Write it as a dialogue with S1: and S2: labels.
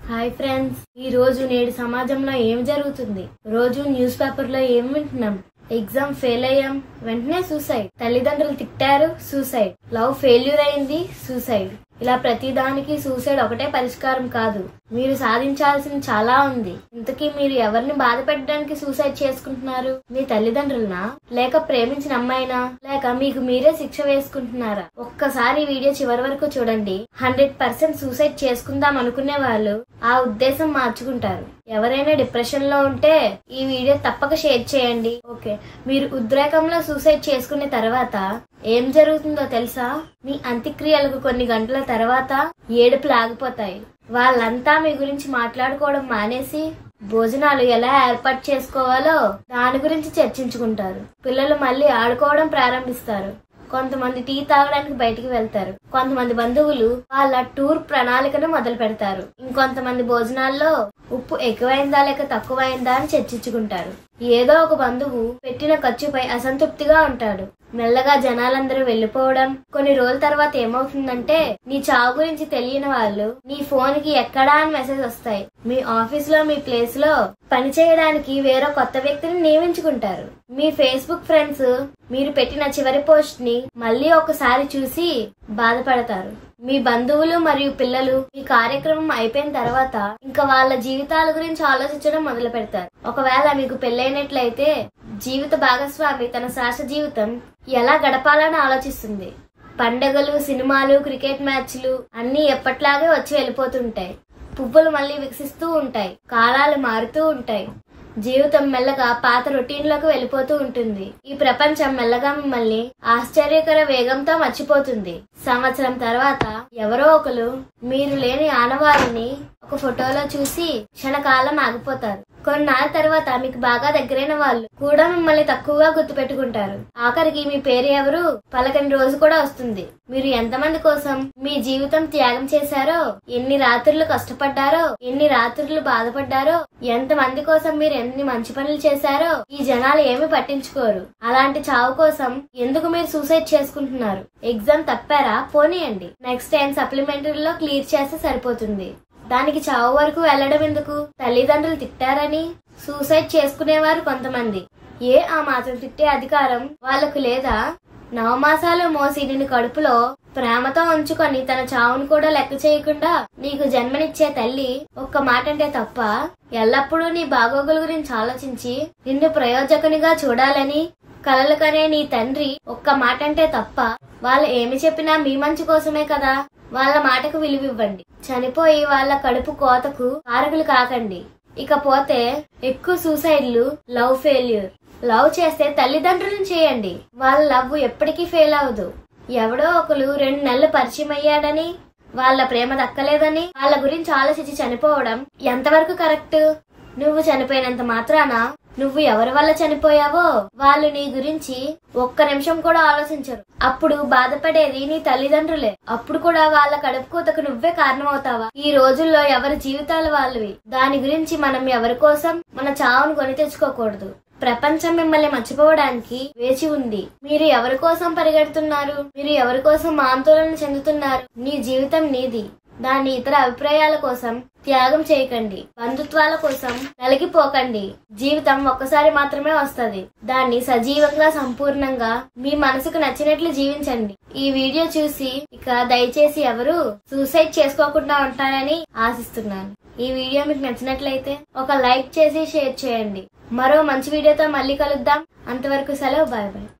S1: Hi friends, ఈ రోజు నేడు సమాజంలో ఏం జరుగుతుంది? రోజు న్యూస్ పేపర్ లో ఏం వింటున్నాం? ఎగ్జామ్ ఫెయిల్ అయ్యాం, వెంటనే సూసైడ్. తల్లిదండ్రులు తిట్టారు, సూసైడ్. లవ్ ఫెయిల్యూర్ అయింది, సూసైడ్. ఇలా ప్రతిదానికి సూసైడ్ ఒకటే పరిష్కారం కాదు. మీరు సాధించాల్సింది చాలా ఉంది. ఇంతకీ మీరు ఎవరిని బాధ పెట్టడానికి సూసైడ్ చేసుకుంటున్నారు? మీ తల్లిదండ్రులనా, లేక ప్రేమించిన అమ్మాయినా, లేక మీకు మీరే శిక్ష వేసుకుంటున్నారా? ఒక్కసారి వీడియో చివరి వరకు చూడండి. 100% సూసైడ్ చేసుకుందాం అనుకునే వాళ్ళు ఆ ఉద్దేశం మార్చుకుంటారు. ఎవరైనా డిప్రెషన్ లో ఉంటే ఈ వీడియో తప్పక షేర్ చేయండి. ఓకే, మీరు ఉద్రేకంలో సూసైడ్ చేసుకున్న తర్వాత ఏం జరుగుతుందో తెలుసా? మీ అంత్యక్రియలకు కొన్ని గంటల తర్వాత ఏడుపులు ఆగిపోతాయి. వాళ్ళంతా మీ గురించి మాట్లాడుకోవడం మానేసి భోజనాలు ఎలా ఏర్పాటు చేసుకోవాలో దాని గురించి చర్చించుకుంటారు. పిల్లలు మళ్ళీ ఆడుకోవడం ప్రారంభిస్తారు. కొంతమంది టీ తాగడానికి బయటికి వెళ్తారు. కొంతమంది బంధువులు వాళ్ళ టూర్ ప్రణాళికను మొదలు పెడతారు. ఇంకొంతమంది భోజనాల్లో ఉప్పు ఎక్కువైందా లేక తక్కువైందా అని చర్చించుకుంటారు. ఏదో ఒక బంధువు పెట్టిన ఖర్చుపై అసంతృప్తిగా ఉంటాడు. మెల్లగా జనాలందరూ వెళ్లిపోవడం. కొన్ని రోజుల తర్వాత ఏమవుతుందంటే, నీ చావు గురించి తెలియని వాళ్ళు నీ ఫోన్ కి ఎక్కడా అని మెసేజ్ వస్తాయి. మీ ఆఫీస్ లో, మీ ప్లేస్ లో పని చేయడానికి వేరే కొత్త వ్యక్తిని నియమించుకుంటారు. మీ ఫేస్బుక్ ఫ్రెండ్స్ మీరు పెట్టిన చివరి పోస్ట్ ని మళ్ళీ ఒకసారి చూసి బాధపడతారు. మీ బంధువులు మరియు పిల్లలు ఈ కార్యక్రమం అయిపోయిన తర్వాత ఇంకా వాళ్ళ జీవితాల గురించి ఆలోచించడం మొదలు పెడతారు. ఒకవేళ మీకు పెళ్లైనట్లయితే జీవిత భాగస్వామి తన శాశ్వత జీవితం ఎలా గడపాలని ఆలోచిస్తుంది. పండగలు, సినిమాలు, క్రికెట్ మ్యాచ్లు అన్ని ఎప్పట్లాగే వచ్చి వెళ్ళిపోతుంటాయి. పువ్వులు మళ్ళీ వికసిస్తూ ఉంటాయి. కాలాలు మారుతూ ఉంటాయి. జీవితం మెల్లగా పాత రొటీన్ లోకి వెళ్ళిపోతూ ఉంటుంది. ఈ ప్రపంచం మెల్లగా మిమ్మల్ని ఆశ్చర్యకర వేగంతో మర్చిపోతుంది. సంవత్సరం తర్వాత ఎవరో ఒకరు మీరు లేని ఆనవారిని ఒక ఫోటోలో చూసి క్షణకాలం ఆగిపోతారు. కొన్నాళ్ళ తర్వాత మీకు బాగా దగ్గరైన వాళ్ళు కూడా మిమ్మల్ని తక్కువగా గుర్తుపెట్టుకుంటారు. ఆఖరికి మీ పేరు ఎవరు పలకని రోజు కూడా వస్తుంది. మీరు ఎంతమంది కోసం మీ జీవితం త్యాగం చేశారో, ఎన్ని రాత్రులు కష్టపడ్డారో, ఎన్ని రాత్రులు బాధపడ్డారో, ఎంతమంది కోసం మీరు ఎన్ని మంచి పనులు చేశారో ఈ జనాలు ఏమి పట్టించుకోరు. అలాంటి చావు కోసం ఎందుకు మీరు సూసైడ్ చేసుకుంటున్నారు? ఎగ్జామ్ తప్పారా? పోనీయండి, నెక్స్ట్ టైం సప్లిమెంటరీలో క్లియర్ చేస్తే సరిపోతుంది. దానికి చావు వరకు వెళ్లడం ఎందుకు? తల్లిదండ్రులు తిట్టారని సూసైడ్ చేసుకునేవారు కొంతమంది. ఆ మాత్రం తిట్టే అధికారం వాళ్లకు లేదా? నవమాసాలు మోసి నిన్ను కడుపులో ప్రేమతో ఉంచుకొని తన చావును కూడా లెక్క చేయకుండా నీకు జన్మనిచ్చే తల్లి ఒక్క మాట అంటే తప్ప, ఎల్లప్పుడూ నీ బాగోగుల గురించి ఆలోచించి నిన్ను ప్రయోజకునిగా చూడాలని కలలు కనే నీ తండ్రి ఒక్క మాట అంటే తప్ప, వాళ్ళు ఏమి చెప్పినా మీ మంచి కోసమే కదా. వాళ్ళ మాటకు విలువివ్వండి. చనిపోయి వాళ్ళ కడుపు కోతకు కారకులు కాకండి. ఇకపోతే ఎక్కువ సూసైడ్లు లవ్ ఫెయిల్యూర్. లవ్ చేస్తే తల్లిదండ్రులను చేయండి. వాళ్ళ లవ్ ఎప్పటికీ ఫెయిల్ అవ్వదు. ఎవడో ఒకరు 2 నెలలు పరిచయం అయ్యాడని, వాళ్ళ ప్రేమ దక్కలేదని వాళ్ళ గురించి ఆలోచించి చనిపోవడం ఎంతవరకు కరెక్ట్? నువ్వు చనిపోయినంత మాత్రాన నువ్వు ఎవరి వల్ల చనిపోయావో వాళ్ళు నీ గురించి ఒక్క నిమిషం కూడా ఆలోచించరు. అప్పుడు బాధపడేది నీ తల్లిదండ్రులే. అప్పుడు కూడా వాళ్ళ కడుపు కోతకు నువ్వే కారణమవుతావా? ఈ రోజుల్లో ఎవరి జీవితాలు వాళ్ళవి. దాని గురించి మనం ఎవరి కోసం మన చావును కొని తెచ్చుకోకూడదు. ప్రపంచం మిమ్మల్ని మర్చిపోవడానికి వేచి ఉంది. మీరు ఎవరి కోసం పరిగెడుతున్నారు? మీరు ఎవరి కోసం ఆందోళన చెందుతున్నారు? నీ జీవితం నీది. దాన్ని ఇతర అభిప్రాయాల కోసం త్యాగం చేయకండి. బంధుత్వాల కోసం నలిగిపోకండి. జీవితం ఒక్కసారి మాత్రమే వస్తది. దాన్ని సజీవంగా, సంపూర్ణంగా మీ మనసుకు నచ్చినట్లు జీవించండి. ఈ వీడియో చూసి ఇక దయచేసి ఎవరు సూసైడ్ చేసుకోకుండా ఉంటారని ఆశిస్తున్నాను. ఈ వీడియో మీకు నచ్చినట్లయితే ఒక లైక్ చేసి షేర్ చేయండి. మరో మంచి వీడియోతో మళ్ళీ కలుద్దాం. అంతవరకు సెలవు. Bye bye.